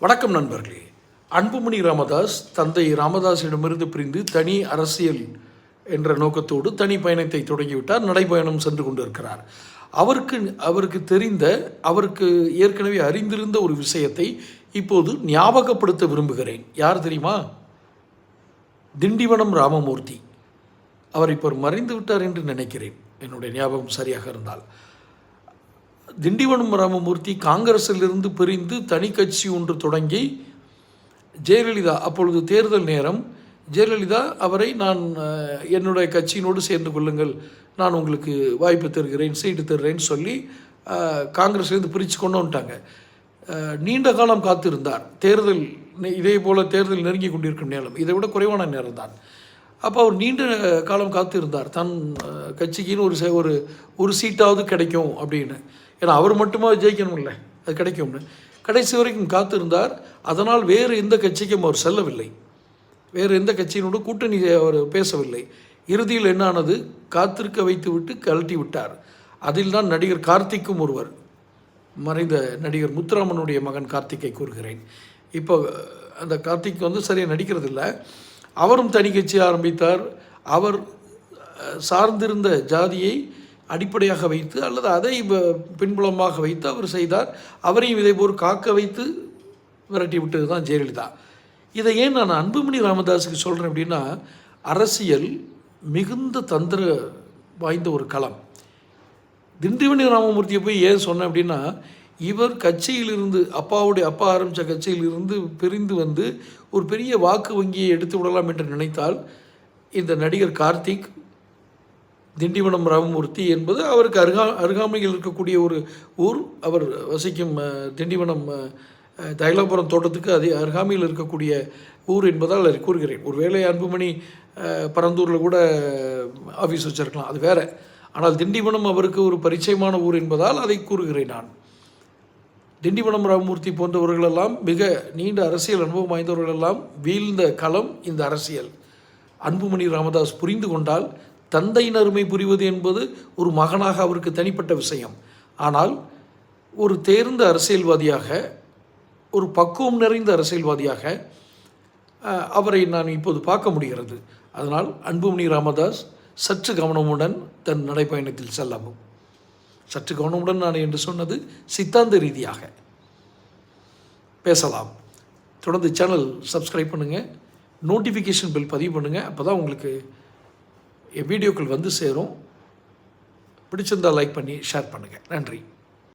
வணக்கம் நண்பர்களே. அன்புமணி ராமதாஸ் தந்தை ராமதாஸிடமிருந்து பிரிந்து தனி அரசியல் என்ற நோக்கத்தோடு தனி பயணத்தை தொடங்கிவிட்டார். நடைபயணம் சென்று கொண்டிருக்கிறார். அவருக்கு தெரிந்த, அவருக்கு ஏற்கனவே அறிந்திருந்த ஒரு விஷயத்தை இப்போது ஞாபகப்படுத்த விரும்புகிறேன். யார் தெரியுமா? திண்டிவனம் ராமமூர்த்தி. அவர் இப்போ மறைந்து விட்டார் என்று நினைக்கிறேன், என்னுடைய ஞாபகம் சரியாக இருந்தால். திண்டிவனம் ராமமூர்த்தி காங்கிரஸிலிருந்து பிரிந்து தனி கட்சி ஒன்று தொடங்கி ஜெயலலிதா, அப்பொழுது தேர்தல் நேரம், ஜெயலலிதா அவரை என்னுடைய கட்சியினோடு சேர்ந்து கொள்ளுங்கள், நான் உங்களுக்கு வாய்ப்பு தருகிறேன், சீட்டு தருகிறேன்னு சொல்லி காங்கிரஸ்லேருந்து பிரித்து கொண்டு வந்துட்டாங்க. நீண்ட காலம் காத்திருந்தார். தேர்தல் இதே போல் தேர்தல் நெருங்கி கொண்டிருக்கும் நேரம், இதை விட குறைவான நேரம் தான். அப்போ அவர் நீண்ட காலம் காத்திருந்தார், தன் கட்சிக்குன்னு ஒரு சீட்டாவது கிடைக்கும் அப்படின்னு. ஏன்னா அவர் மட்டுமா ஜெயிக்கணும் இல்லை, அது கிடைக்கும்னு கடைசி வரைக்கும் காத்திருந்தார். அதனால் வேறு எந்த கட்சிக்கும் அவர் செல்லவில்லை, வேறு எந்த கட்சியினோடு கூட்டணி அவர் பேசவில்லை. இறுதியில் என்னானது, காத்திருக்க வைத்து விட்டு கழட்டி விட்டார். அதில் தான் நடிகர் கார்த்திக்கும் ஒருவர், மறைந்த நடிகர் முத்துராமனுடைய மகன் கார்த்திக்கை கூறுகிறேன். இப்போ அந்த கார்த்திக் சரியாக நடிக்கிறதில்ல. அவரும் தனி கட்சி ஆரம்பித்தார். அவர் சார்ந்திருந்த ஜாதியை அடிப்படையாக வைத்து அல்லது அதை பின்புலமாக வைத்து அவர் செய்தார். அவரையும் இதேபோல் காக்க வைத்து விரட்டி விட்டது தான் ஜெயலலிதா. இதை ஏன் நான் அன்புமணி ராமதாஸுக்கு சொல்கிறேன் அப்படின்னா, அரசியல் மிகுந்த தந்திர வாய்ந்த ஒரு களம். திண்டிவனி ராமமூர்த்தியை போய் ஏன் சொன்னேன் அப்படின்னா, இவர் கட்சியிலிருந்து, அப்பா ஆரம்பித்த கட்சியிலிருந்து பிரிந்து வந்து ஒரு பெரிய வாக்கு வங்கியை எடுத்து விடலாம் என்று நினைத்தால், இந்த நடிகர் கார்த்திக், திண்டிவனம் ராமமூர்த்தி என்பது அவருக்கு அருகாமையில் இருக்கக்கூடிய ஒரு ஊர். அவர் வசிக்கும் திண்டிவனம் தைலாபுரம் தோட்டத்துக்கு அருகாமையில் இருக்கக்கூடிய ஊர் என்பதால் அதை கூறுகிறேன். ஒருவேளை அன்புமணி பரந்தூரில் கூட ஆஃபீஸ் வச்சுருக்கலாம், அது வேறு. ஆனால் திண்டிவனம் அவருக்கு ஒரு பரிச்சயமான ஊர் என்பதால் அதை கூறுகிறேன் நான். திண்டிவனம் ராமமூர்த்தி போன்றவர்களெல்லாம் மிக நீண்ட அரசியல் அனுபவம் வாய்ந்தவர்களெல்லாம் வீழ்ந்த களம் இந்த அரசியல். அன்புமணி ராமதாஸ் புரிந்து கொண்டால், தந்தையின் அருமை புரிவது என்பது ஒரு மகனாக அவருக்கு தனிப்பட்ட விஷயம். ஆனால் ஒரு தேர்ந்த அரசியல்வாதியாக, ஒரு பக்குவம் நிறைந்த அரசியல்வாதியாக அவரை நான் இப்போது பார்க்க முடிகிறது. அதனால் அன்புமணி ராமதாஸ் சற்று கவனமுடன் தன் நடைப்பயணத்தில் செல்லவும். சற்று கவனமுடன் நான் என்று சொன்னது சித்தாந்த ரீதியாக. பேசலாம். தொடர்ந்து சேனல் சப்ஸ்கிரைப் பண்ணுங்கள், நோட்டிஃபிகேஷன் பில் பதிவு பண்ணுங்கள். அப்போ தான் உங்களுக்கு வீடியோக்கள் வந்து சேரும். பிடிச்சிருந்தால் லைக் பண்ணி ஷேர் பண்ணுங்கள். நன்றி.